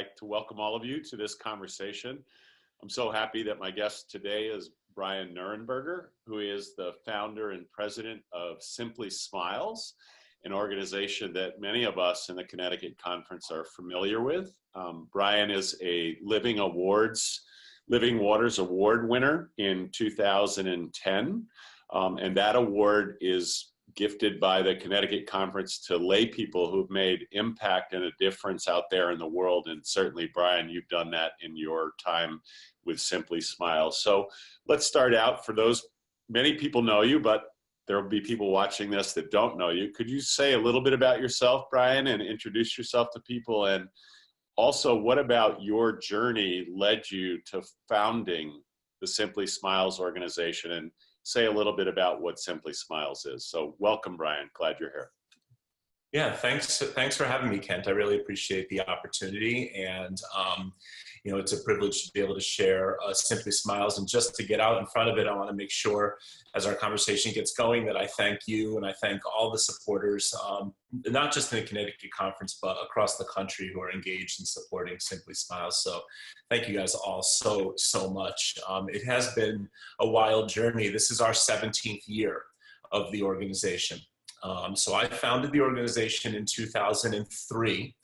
like to welcome all of you to this conversation. I'm so happy that my guest today is Bryan Nurnberger, who is the founder and president of Simply Smiles, an organization that many of us in the Connecticut Conference are familiar with. Bryan is a Living Waters Award winner in 2010, and that award is gifted by the Connecticut Conference to lay people who've made impact and a difference out there in the world. And certainly, Bryan, you've done that in your time with Simply Smiles. So let's start out. For those, many people know you, but there will be people watching this that don't know you. Could you say a little bit about yourself, Bryan, and introduce yourself to people? And also, what about your journey led you to founding the Simply Smiles organization? And say a little bit about what Simply Smiles is. So welcome, Bryan. Glad you're here. Yeah, thanks for having me, Kent. I really appreciate the opportunity. And, it's a privilege to be able to share Simply Smiles. And just to get out in front of it, I want to make sure as our conversation gets going that I thank you and I thank all the supporters, not just in the Connecticut Conference, but across the country who are engaged in supporting Simply Smiles. So thank you guys all so much. It has been a wild journey. This is our 17th year of the organization. So I founded the organization in 2003,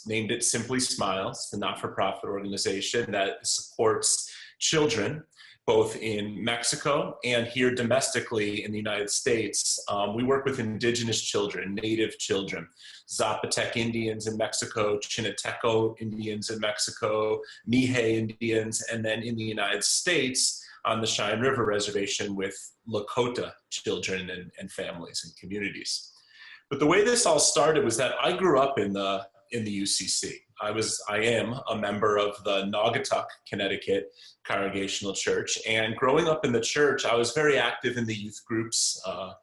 named it Simply Smiles, the not-for-profit organization that supports children, both in Mexico and here domestically in the United States. We work with indigenous children, native children, Zapotec Indians in Mexico, Chinateco Indians in Mexico, Mihe Indians, and then in the United States on the Cheyenne River Reservation with Lakota children and families and communities. But the way this all started was that I grew up in the UCC. I am a member of the Naugatuck, Connecticut Congregational Church, and growing up in the church, I was very active in the youth groups, up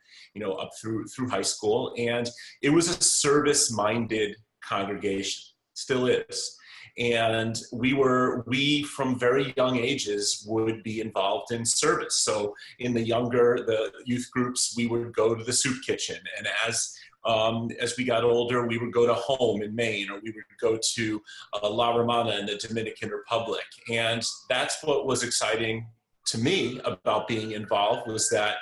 through high school, and it was a service-minded congregation, still is. And we from very young ages would be involved in service. So in the youth groups, we would go to the soup kitchen. And as we got older, we would go to home in Maine, or we would go to La Romana in the Dominican Republic. And that's what was exciting to me about being involved, was that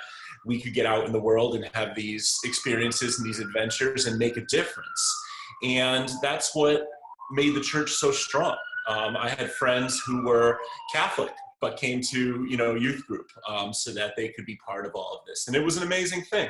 we could get out in the world and have these experiences and these adventures and make a difference. And that's what made the church so strong. I had friends who were Catholic, but came to, youth group so that they could be part of all of this. And it was an amazing thing.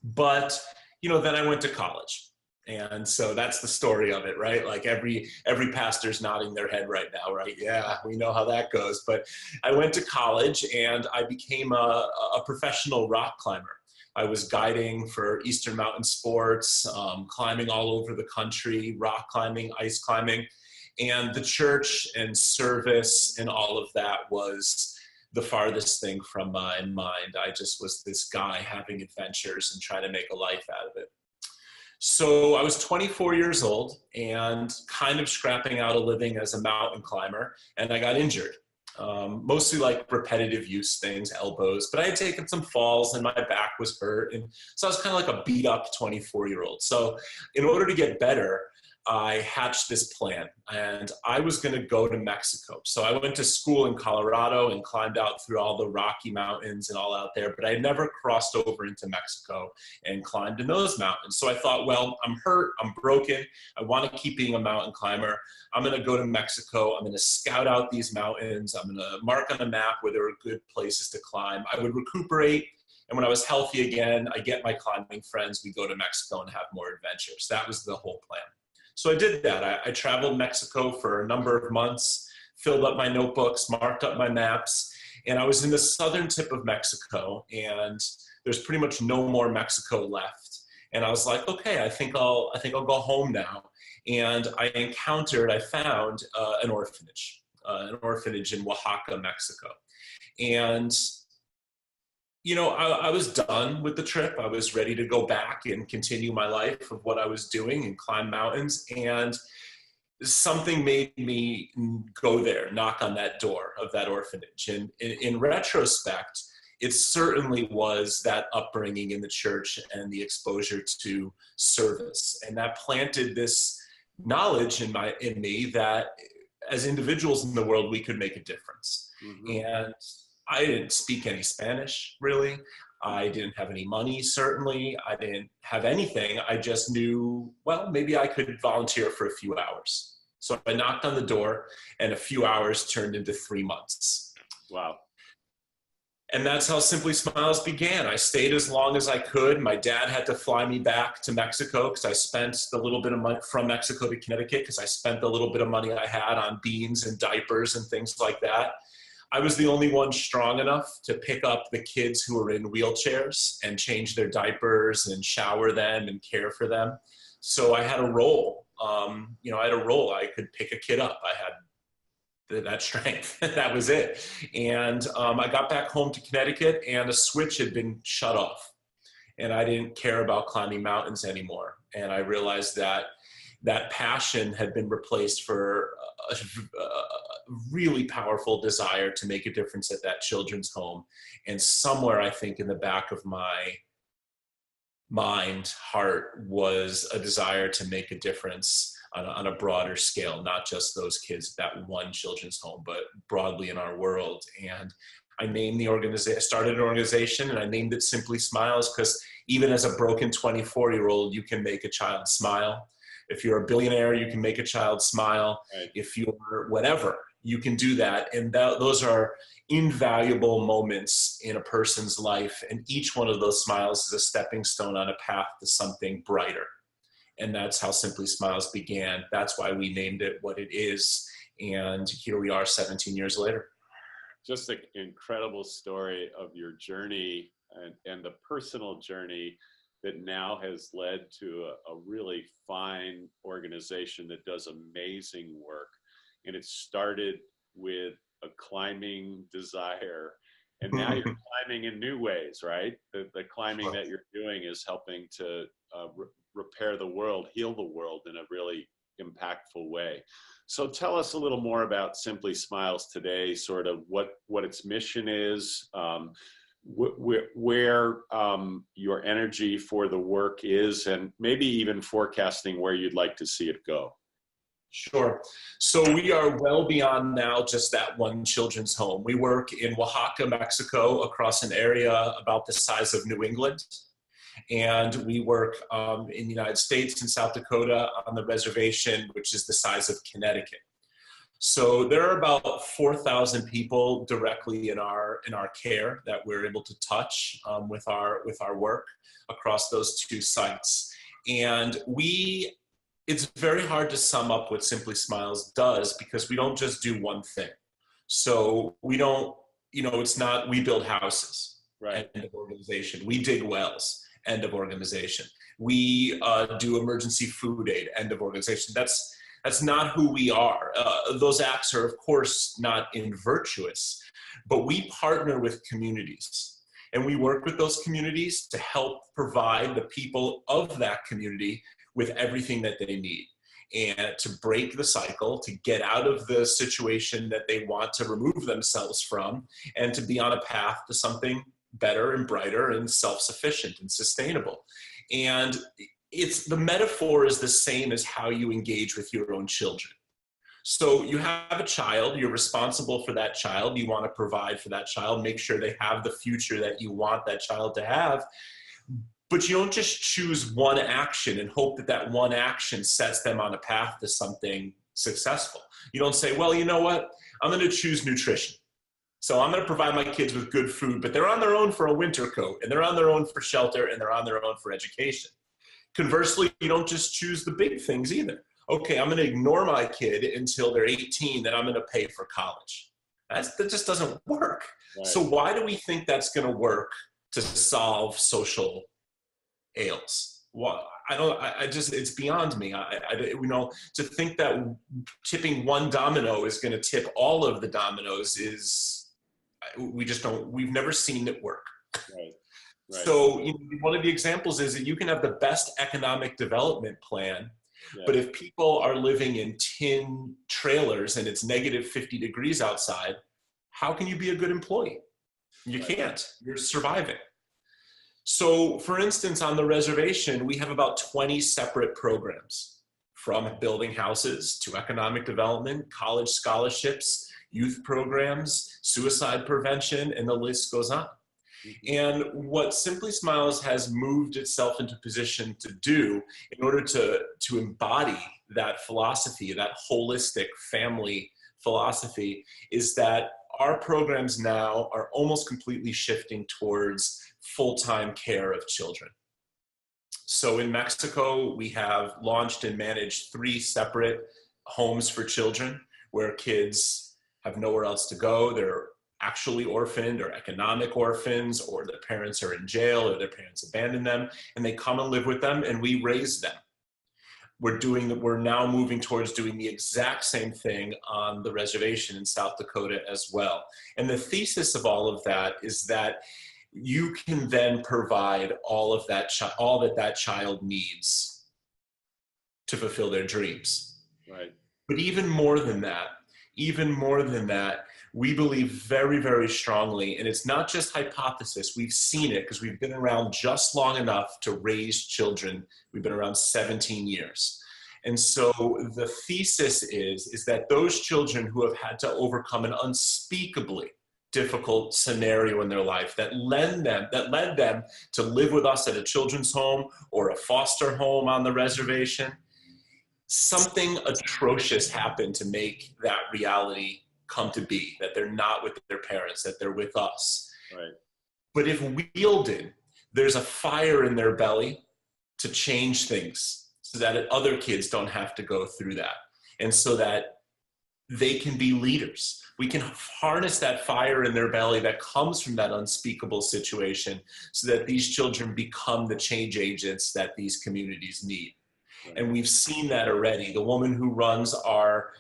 But, then I went to college. And so that's the story of it, right? Like every pastor's nodding their head right now, right? Yeah, we know how that goes. But I went to college and I became a professional rock climber. I was guiding for Eastern Mountain Sports, climbing all over the country, rock climbing, ice climbing, and the church and service and all of that was the farthest thing from my mind. I just was this guy having adventures and trying to make a life out of it. So I was 24 years old and kind of scrapping out a living as a mountain climber, and I got injured. Mostly like repetitive use things, elbows, but I had taken some falls and my back was hurt. And so I was kind of like a beat up 24-year-old. So in order to get better, I hatched this plan and I was going to go to Mexico. So I went to school in Colorado and climbed out through all the Rocky Mountains and all out there, but I had never crossed over into Mexico and climbed in those mountains. So I thought, well, I'm hurt, I'm broken, I want to keep being a mountain climber. I'm going to go to Mexico, I'm going to scout out these mountains, I'm going to mark on a map where there are good places to climb. I would recuperate, and when I was healthy again, I get my climbing friends, we go to Mexico and have more adventures. That was the whole plan. So I did that. I traveled Mexico for a number of months, filled up my notebooks, marked up my maps, and I was in the southern tip of Mexico, and there's pretty much no more Mexico left. And I was like, okay, I think I'll go home now. And I found an orphanage in Oaxaca, Mexico. And I was done with the trip. I was ready to go back and continue my life of what I was doing and climb mountains. And something made me go there, knock on that door of that orphanage. And in retrospect, it certainly was that upbringing in the church and the exposure to service. And that planted this knowledge in me that as individuals in the world, we could make a difference. Mm-hmm. And I didn't speak any Spanish, really. I didn't have any money, certainly. I didn't have anything. I just knew, well, maybe I could volunteer for a few hours. So I knocked on the door, and a few hours turned into 3 months. Wow. And that's how Simply Smiles began. I stayed as long as I could. My dad had to fly me back to Mexico because I spent the little bit of money from Mexico to Connecticut because I spent the little bit of money I had on beans and diapers and things like that. I was the only one strong enough to pick up the kids who were in wheelchairs and change their diapers and shower them and care for them. So I had a role. I had a role. I could pick a kid up. I had that strength. That was it. And I got back home to Connecticut, and a switch had been shut off. And I didn't care about climbing mountains anymore. And I realized that that passion had been replaced for a really powerful desire to make a difference at that children's home. And somewhere, I think, in the back of my heart was a desire to make a difference on a broader scale, not just those kids at that one children's home, but broadly in our world. And I named the organization, I started an organization, and I named it Simply Smiles because even as a broken 24-year-old, you can make a child smile. If you're a billionaire, you can make a child smile. Right. If you're whatever, you can do that. And those are invaluable moments in a person's life. And each one of those smiles is a stepping stone on a path to something brighter. And that's how Simply Smiles began. That's why we named it what it is. And here we are 17 years later. Just an incredible story of your journey and the personal journey that now has led to a really fine organization that does amazing work. And it started with a climbing desire, and now you're climbing in new ways, right? The climbing that you're doing is helping to repair the world, heal the world in a really impactful way. So tell us a little more about Simply Smiles today, sort of what its mission is, where your energy for the work is, and maybe even forecasting where you'd like to see it go. Sure. So we are well beyond now just that one children's home. We work in Oaxaca, Mexico, across an area about the size of New England. And we work in the United States and South Dakota on the reservation, which is the size of Connecticut. So there are about 4,000 people directly in our care that we're able to touch with our work across those two sites. And it's very hard to sum up what Simply Smiles does because we don't just do one thing. So we don't, it's not we build houses, right? End of organization. We dig wells, end of organization. We do emergency food aid, end of organization. That's not who we are. Those acts are, of course, not invirtuous, but we partner with communities. And we work with those communities to help provide the people of that community with everything that they need, and to break the cycle, to get out of the situation that they want to remove themselves from, and to be on a path to something better and brighter and self-sufficient and sustainable. And the metaphor is the same as how you engage with your own children. So you have a child, you're responsible for that child, you want to provide for that child, make sure they have the future that you want that child to have. But you don't just choose one action and hope that that one action sets them on a path to something successful. You don't say, well, you know what? I'm going to choose nutrition. So I'm going to provide my kids with good food, but they're on their own for a winter coat, and they're on their own for shelter, and they're on their own for education. Conversely, you don't just choose the big things either. Okay, I'm going to ignore my kid until they're 18, then I'm going to pay for college. That just doesn't work. Right. So why do we think that's going to work to solve social ails? Well, it's beyond me. To think that tipping one domino is going to tip all of the dominoes we've never seen it work. Right. Right. So one of the examples is that you can have the best economic development plan, but if people are living in tin trailers and it's negative 50 degrees outside, how can you be a good employee? You can't. You're surviving. So, for instance, on the reservation, we have about 20 separate programs from building houses to economic development, college scholarships, youth programs, suicide prevention, and the list goes on. And what Simply Smiles has moved itself into position to do in order to embody that philosophy, that holistic family philosophy, is that our programs now are almost completely shifting towards full-time care of children. So in Mexico, we have launched and managed 3 separate homes for children where kids have nowhere else to go. They're actually orphaned or economic orphans, or their parents are in jail or their parents abandoned them, and they come and live with them and we raise them. We're now moving towards doing the exact same thing on the reservation in South Dakota as well. And the thesis of all of that is that you can then provide all that child needs to fulfill their dreams. Right. But even more than that, we believe very, very strongly, and it's not just hypothesis, we've seen it because we've been around just long enough to raise children. We've been around 17 years. And so the thesis is that those children who have had to overcome an unspeakably difficult scenario in their life that led them to live with us at a children's home or a foster home on the reservation, something atrocious happened to make that reality come to be, that they're not with their parents, that they're with us. Right. But if wielded, there's a fire in their belly to change things so that other kids don't have to go through that. And so that they can be leaders. We can harness that fire in their belly that comes from that unspeakable situation so that these children become the change agents that these communities need. And we've seen that already. The woman who runs our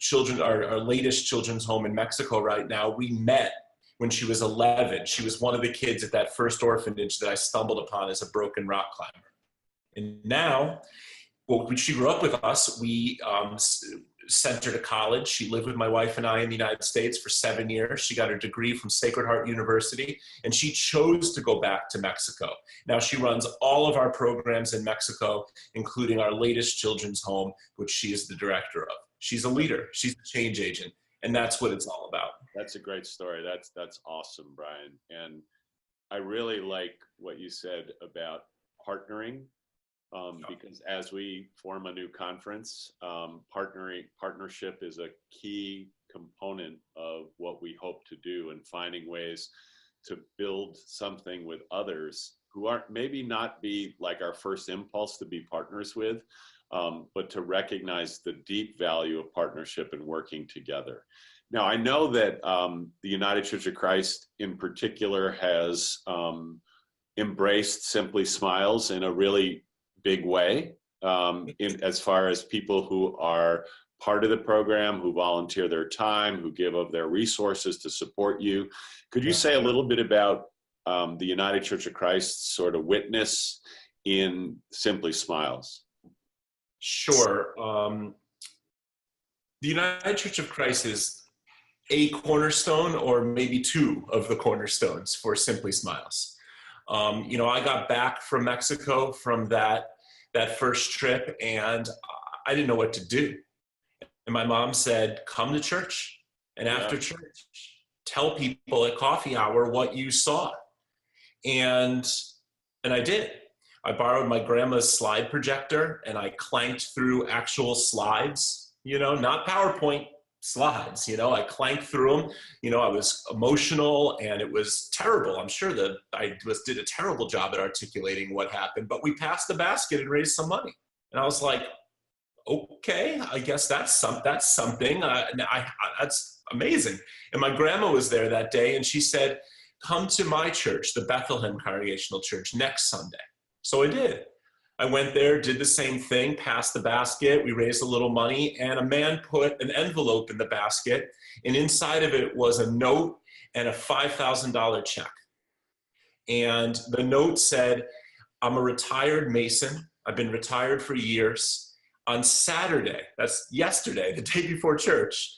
latest children's home in Mexico right now, we met when she was 11. She was one of the kids at that first orphanage that I stumbled upon as a broken rock climber. And now, well, when she grew up with us, we sent her to college. She lived with my wife and I in the United States for 7 years. She got her degree from Sacred Heart University, and she chose to go back to Mexico. Now she runs all of our programs in Mexico, including our latest children's home, which she is the director of. She's a leader. She's a change agent, and that's what it's all about. That's a great story. That's awesome, Bryan. And I really like what you said about partnering. Because as we form a new conference, partnership is a key component of what we hope to do, and finding ways to build something with others who aren't maybe not be like our first impulse to be partners with, but to recognize the deep value of partnership and working together. Now, I know that the United Church of Christ in particular has embraced Simply Smiles in a really big way, as far as people who are part of the program, who volunteer their time, who give of their resources to support you. Could you say a little bit about the United Church of Christ's sort of witness in Simply Smiles? Sure. The United Church of Christ is a cornerstone, or maybe 2 of the cornerstones for Simply Smiles. I got back from Mexico from that first trip, and I didn't know what to do. And my mom said, come to church. And after church, tell people at coffee hour what you saw. And I did. I borrowed my grandma's slide projector, and I clanked through actual slides, not PowerPoint slides. I clanked through them. I was emotional, and it was terrible. I'm sure that I did a terrible job at articulating what happened, but we passed the basket and raised some money. And I was like, okay, I guess that's something. That's amazing. And my grandma was there that day, and she said, come to my church, the Bethlehem Congregational Church, next Sunday. So I did. I went there, did the same thing, passed the basket, we raised a little money, and a man put an envelope in the basket, and inside of it was a note and a $5,000 check. And the note said, I'm a retired Mason. I've been retired for years. On Saturday, that's yesterday, the day before church,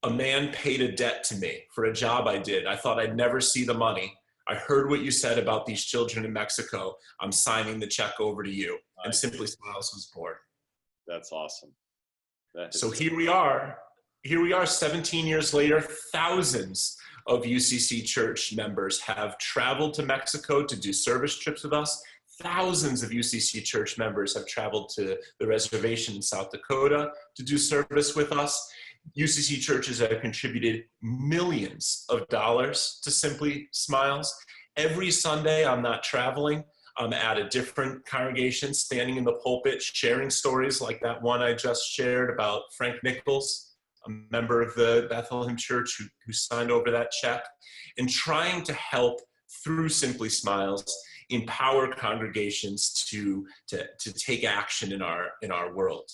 a man paid a debt to me for a job I did. I thought I'd never see the money. I heard what you said about these children in Mexico. I'm signing the check over to you. And Simply Smiles was born. That's awesome. So here we are. Here we are 17 years later. Thousands of UCC church members have traveled to Mexico to do service trips with us. Thousands of UCC church members have traveled to the reservation in South Dakota to do service with us. UCC churches have contributed millions of dollars to Simply Smiles. Every Sunday I'm not traveling. I'm at a different congregation, standing in the pulpit, sharing stories like that one I just shared about Frank Nichols, a member of the Bethlehem Church who signed over that check, and trying to help through Simply Smiles empower congregations to take action in our world.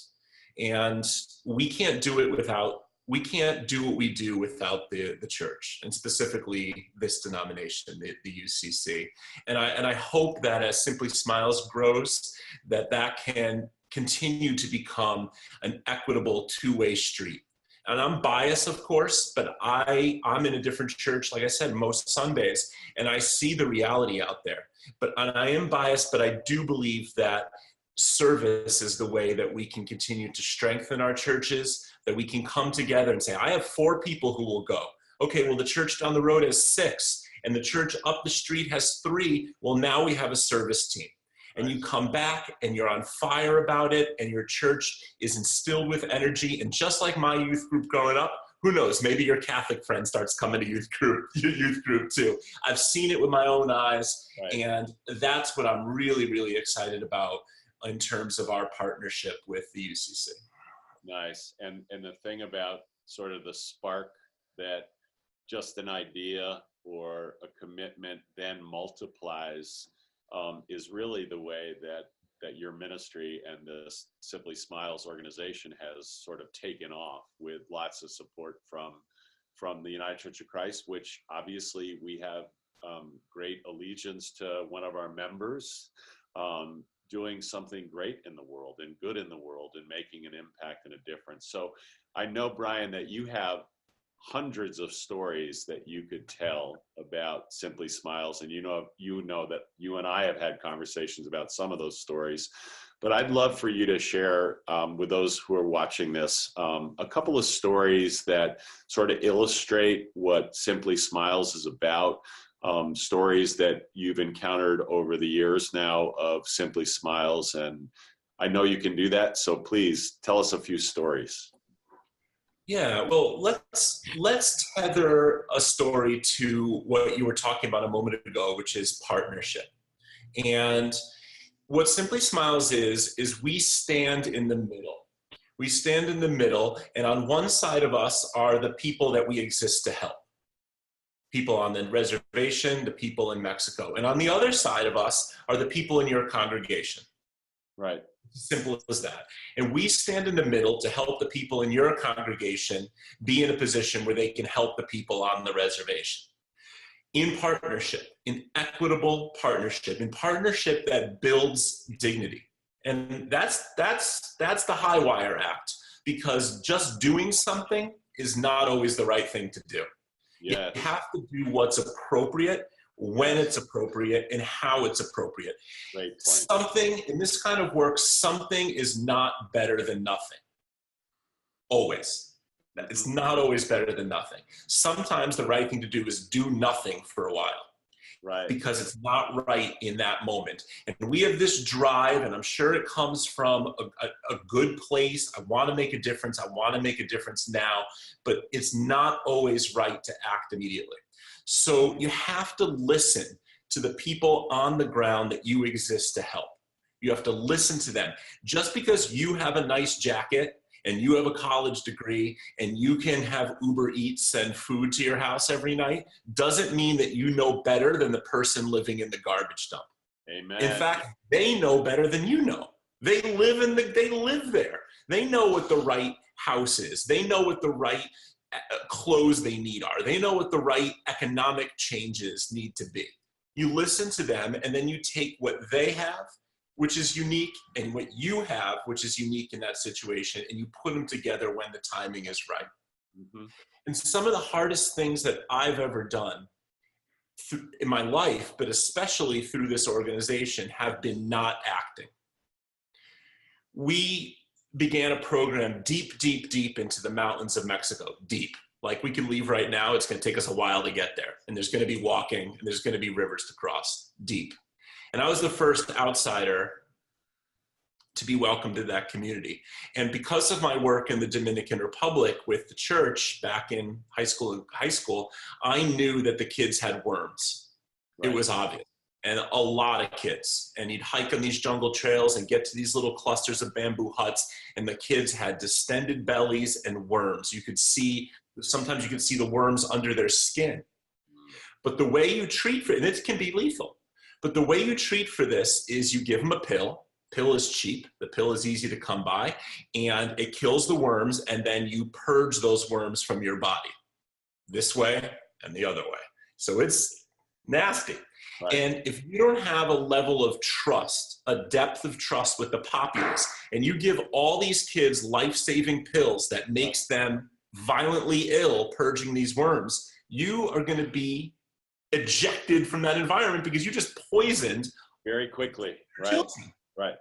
And we can't do what we do without the church, and specifically this denomination, the UCC. And I hope that as Simply Smiles grows, that can continue to become an equitable two-way street. And I'm biased, of course, but I'm in a different church, like I said, most Sundays, and I see the reality out there. And I am biased, but I do believe that service is the way that we can continue to strengthen our churches, that we can come together and say, I have 4 people who will go. Okay, well, the church down the road has 6, and the church up the street has 3. Well, now we have a service team. And you come back and you're on fire about it, and your church is instilled with energy. And just like my youth group growing up, who knows, maybe your Catholic friend starts coming to your youth group too. I've seen it with my own eyes, and that's what I'm really, really excited about in terms of our partnership with the UCC. Nice. And the thing about sort of the spark that just an idea or a commitment then multiplies is really the way that your ministry and the Simply Smiles organization has sort of taken off, with lots of support from the United Church of Christ, which obviously we have great allegiance to one of our members doing something great in the world and good in the world and making an impact and a difference. So I know, Bryan, that you have hundreds of stories that you could tell about Simply Smiles, and you know that you and I have had conversations about some of those stories, but I'd love for you to share with those who are watching this a couple of stories that sort of illustrate what Simply Smiles is about, stories that you've encountered over the years now of Simply Smiles, and I know you can do that, so please tell us a few stories. Yeah, well, let's tether a story to what you were talking about a moment ago, which is partnership. And what Simply Smiles is we stand in the middle. We stand in the middle, and on one side of us are the people that we exist to help. People on the reservation, the people in Mexico. And on the other side of us are the people in your congregation. Right. Simple as that. And we stand in the middle to help the people in your congregation be in a position where they can help the people on the reservation. In partnership, in equitable partnership, in partnership that builds dignity. And that's the high wire act, because just doing something is not always the right thing to do. Yes. You have to do what's appropriate, when it's appropriate, and how it's appropriate. Great point. Something, in this kind of work, something is not better than nothing. Always. It's not always better than nothing. Sometimes the right thing to do is do nothing for a while. Right. Because it's not right in that moment. And we have this drive, and I'm sure it comes from a good place. I want to make a difference. I want to make a difference now, but it's not always right to act immediately. So you have to listen to the people on the ground that you exist to help. You have to listen to them. Just because you have a nice jacket and you have a college degree and you can have Uber Eats send food to your house every night doesn't mean that you know better than the person living in the garbage dump. Amen. In fact, they know better than you know. They live there. They know what the right house is. They know what the right clothes they need are. They know what the right economic changes need to be. You listen to them, and then you take what they have, which is unique, and what you have, which is unique in that situation, and you put them together when the timing is right. Mm-hmm. And some of the hardest things that I've ever done in my life, but especially through this organization, have been not acting. began a program deep, deep, deep into the mountains of Mexico, deep. Like we can leave right now, it's going to take us a while to get there. And there's going to be walking, and there's going to be rivers to cross, deep. And I was the first outsider to be welcomed to that community. And because of my work in the Dominican Republic with the church back in high school, I knew that the kids had worms. Right. It was obvious. And a lot of kids. And you'd hike on these jungle trails and get to these little clusters of bamboo huts, and the kids had distended bellies and worms. Sometimes you could see the worms under their skin. But the way you treat for it, and it can be lethal, but the way you treat for this is you give them a pill. Pill is cheap, the pill is easy to come by, and it kills the worms, and then you purge those worms from your body, this way and the other way. So it's nasty. Right. And if you don't have a level of trust, a depth of trust with the populace, and you give all these kids life-saving pills that makes them violently ill purging these worms, you are going to be ejected from that environment because you just poisoned very quickly. Right. Children. Right.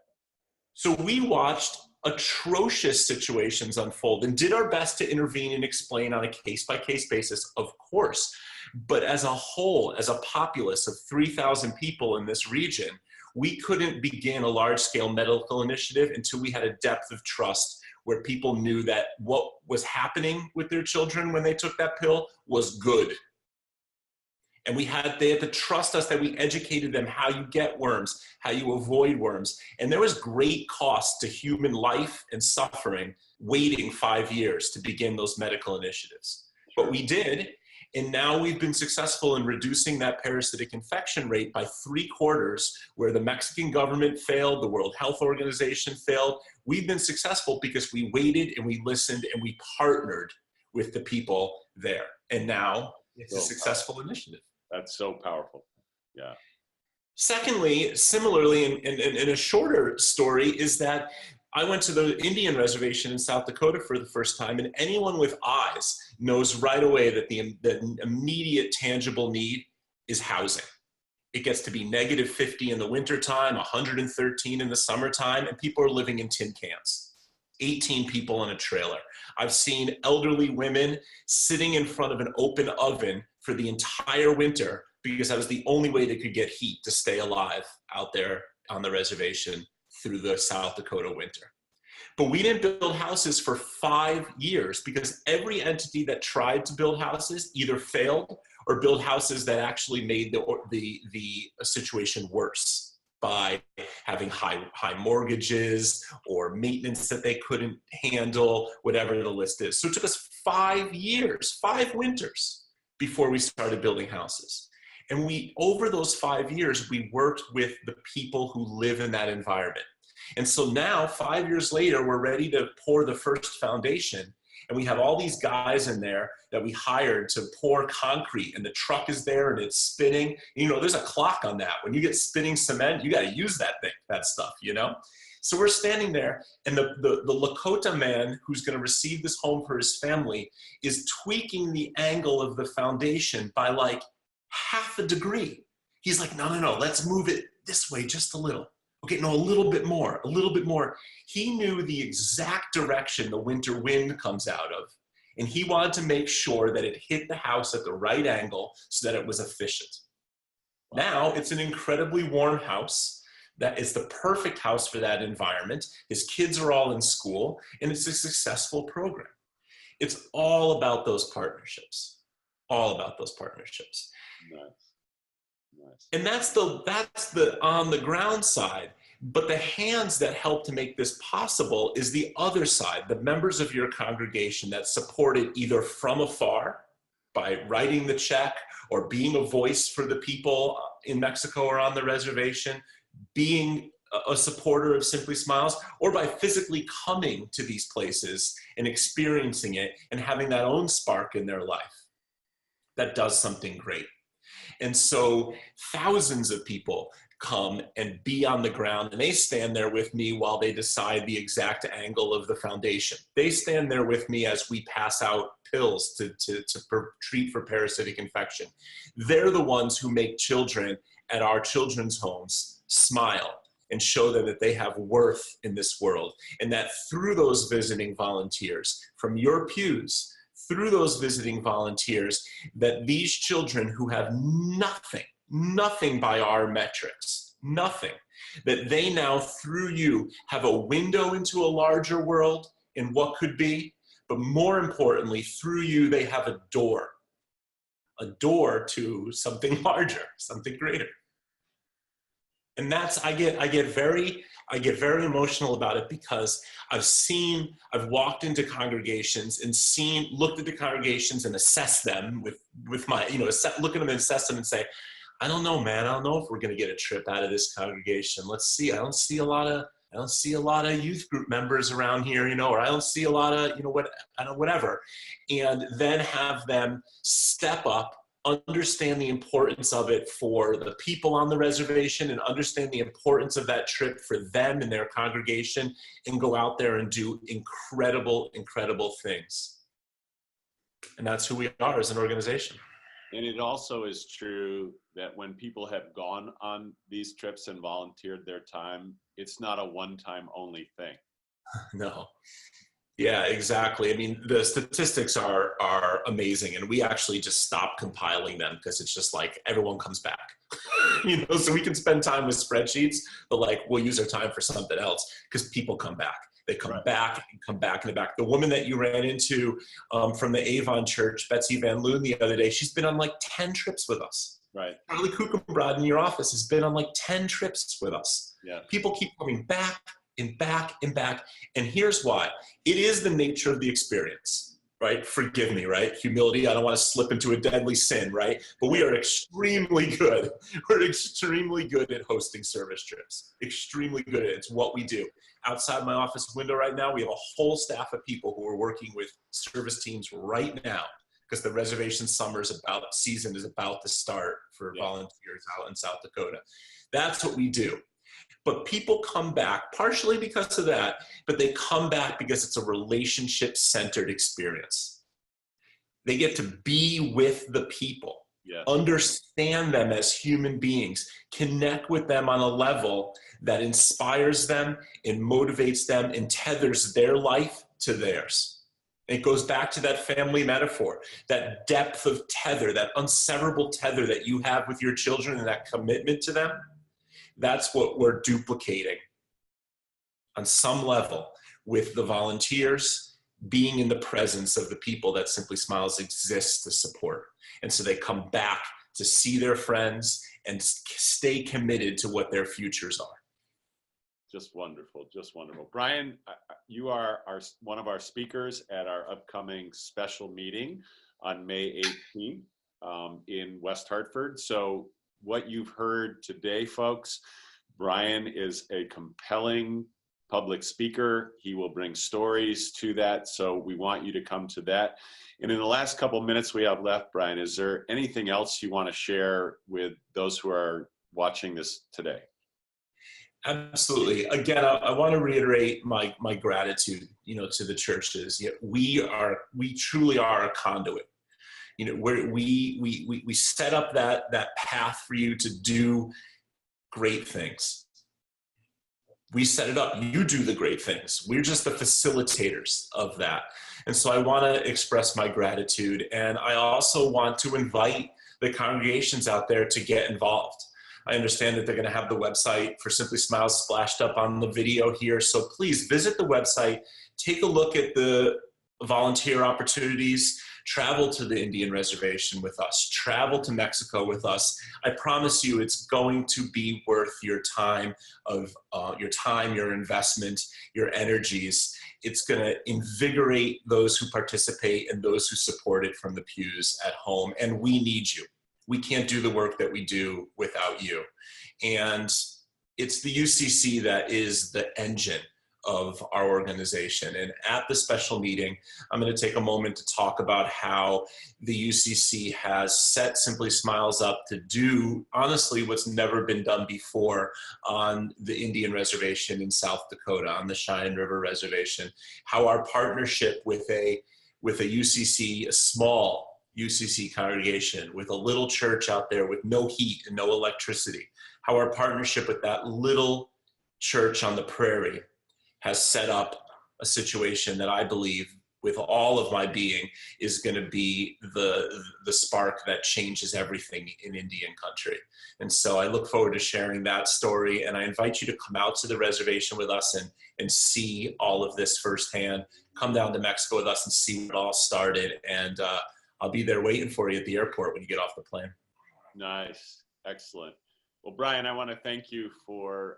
So we watched atrocious situations unfold and did our best to intervene and explain on a case-by-case basis, of course. But as a whole, as a populace of 3,000 people in this region, we couldn't begin a large-scale medical initiative until we had a depth of trust where people knew that what was happening with their children when they took that pill was good. And they had to trust us that we educated them how you get worms, how you avoid worms. And there was great cost to human life and suffering waiting 5 years to begin those medical initiatives. But we did, and now we've been successful in reducing that parasitic infection rate by 3/4, where the Mexican government failed, the World Health Organization failed. We've been successful because we waited and we listened and we partnered with the people there. And now it's a successful initiative. That's so powerful. Yeah. Secondly, similarly, in a shorter story, is that I went to the Indian reservation in South Dakota for the first time, and anyone with eyes knows right away that the immediate tangible need is housing. It gets to be -50 in the wintertime, 113 in the summertime, and people are living in tin cans. 18 people in a trailer. I've seen elderly women sitting in front of an open oven for the entire winter because that was the only way they could get heat to stay alive out there on the reservation through the South Dakota winter. But we didn't build houses for 5 years because every entity that tried to build houses either failed or built houses that actually made the situation worse by having high mortgages or maintenance that they couldn't handle, whatever the list is. So it took us 5 years, 5 winters before we started building houses. And over those 5 years, we worked with the people who live in that environment. And so now, 5 years later, we're ready to pour the first foundation. And we have all these guys in there that we hired to pour concrete, and the truck is there and it's spinning. You know, there's a clock on that. When you get spinning cement, you got to use that stuff, you know? So we're standing there, and the Lakota man who's going to receive this home for his family is tweaking the angle of the foundation by like 1/2 degree. He's like, no, let's move it this way just a little. Okay, no, a little bit more, a little bit more. He knew the exact direction the winter wind comes out of, and he wanted to make sure that it hit the house at the right angle so that it was efficient. Wow. Now, it's an incredibly warm house. That is the perfect house for that environment. His kids are all in school, and it's a successful program. It's all about those partnerships, all about those partnerships. Nice. Nice. And that's the on the ground side. But the hands that help to make this possible is the other side, the members of your congregation that support it either from afar by writing the check or being a voice for the people in Mexico or on the reservation, being a supporter of Simply Smiles, or by physically coming to these places and experiencing it and having that own spark in their life that does something great. And so thousands of people come and be on the ground, and they stand there with me while they decide the exact angle of the foundation. They stand there with me as we pass out pills to treat for parasitic infection. They're the ones who make children at our children's homes smile and show them that they have worth in this world. And that through those visiting volunteers from your pews, through those visiting volunteers, that these children who have nothing by our metrics, nothing, that they now through you have a window into a larger world in what could be, but more importantly, through you, they have a door to something larger, something greater. And that's, I get very emotional about it, because I've walked into congregations and looked at the congregations and assessed them with my, look at them and assess them and say, I don't know, man. I don't know if we're going to get a trip out of this congregation. Let's see. I don't see a lot of youth group members around here, or I don't see a lot of, whatever. And then have them step up, understand the importance of it for the people on the reservation, and understand the importance of that trip for them and their congregation, and go out there and do incredible, incredible things. And that's who we are as an organization. And it also is true that when people have gone on these trips and volunteered their time, it's not a one-time only thing. No. Yeah, exactly. I mean, the statistics are amazing, and we actually just stopped compiling them because it's just like everyone comes back, so we can spend time with spreadsheets, but like we'll use our time for something else because people come back. They come back and come back and back. The woman that you ran into from the Avon Church, Betsy Van Loon, the other day, she's been on like 10 trips with us. Right. Charlie Kuchenbrod in your office has been on like 10 trips with us. Yeah. People keep coming back and back and back. And here's why. It is the nature of the experience, right? Forgive me, right? Humility. I don't want to slip into a deadly sin, right? But we are extremely good. We're extremely good at hosting service trips. Extremely good at it. It's what we do. Outside my office window right now, we have a whole staff of people who are working with service teams right now, because the reservation season is about to start for volunteers out in South Dakota. That's what we do. But people come back partially because of that, but they come back because it's a relationship-centered experience. They get to be with the people, understand them as human beings, connect with them on a level that inspires them and motivates them and tethers their life to theirs. It goes back to that family metaphor, that depth of tether, that unseverable tether that you have with your children and that commitment to them. That's what we're duplicating on some level with the volunteers, being in the presence of the people that Simply Smiles exists to support. And so they come back to see their friends and stay committed to what their futures are. Just wonderful, just wonderful. Bryan, you are one of our speakers at our upcoming special meeting on May 18th in West Hartford. So what you've heard today, folks, Bryan is a compelling public speaker. He will bring stories to that. So we want you to come to that. And in the last couple of minutes we have left, Bryan, is there anything else you want to share with those who are watching this today? Absolutely. Again, I want to reiterate my gratitude, to the churches. We truly are a conduit. Where we set up that path for you to do great things. We set it up. You do the great things. We're just the facilitators of that. And so I want to express my gratitude. And I also want to invite the congregations out there to get involved. I understand that they're going to have the website for Simply Smiles splashed up on the video here. So please visit the website, take a look at the volunteer opportunities, travel to the Indian reservation with us, travel to Mexico with us. I promise you it's going to be worth your time, your investment, your energies. It's going to invigorate those who participate and those who support it from the pews at home. And we need you. We can't do the work that we do without you. And it's the UCC that is the engine of our organization. And at the special meeting, I'm going to take a moment to talk about how the UCC has set Simply Smiles up to do, honestly, what's never been done before on the Indian reservation in South Dakota, on the Cheyenne River Reservation. How our partnership with a UCC, a small UCC congregation with a little church out there with no heat and no electricity, how our partnership with that little church on the prairie has set up a situation that I believe with all of my being is going to be the spark that changes everything in Indian country. And so I look forward to sharing that story, and I invite you to come out to the reservation with us and see all of this firsthand. Come down to Mexico with us and see what all started, and I'll be there waiting for you at the airport when you get off the plane. Nice. Excellent. Well, Bryan, I want to thank you for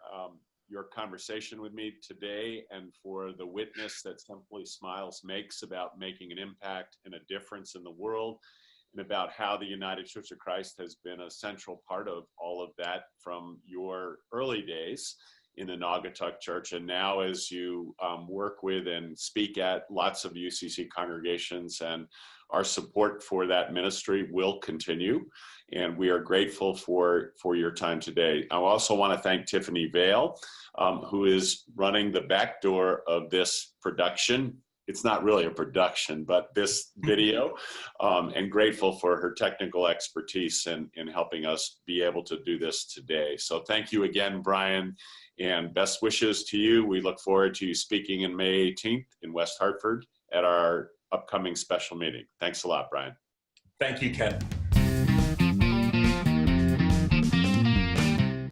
your conversation with me today and for the witness that Simply Smiles makes about making an impact and a difference in the world, and about how the United Church of Christ has been a central part of all of that from your early days in the Naugatuck Church. And now as you work with and speak at lots of UCC congregations, and our support for that ministry will continue. And we are grateful for your time today. I also want to thank Tiffany Vale, who is running the back door of this production. It's not really a production, but this video, and grateful for her technical expertise in helping us be able to do this today. So thank you again, Bryan, and best wishes to you. We look forward to you speaking in May 18th in West Hartford at our upcoming special meeting. Thanks a lot, Bryan. Thank you, Ken.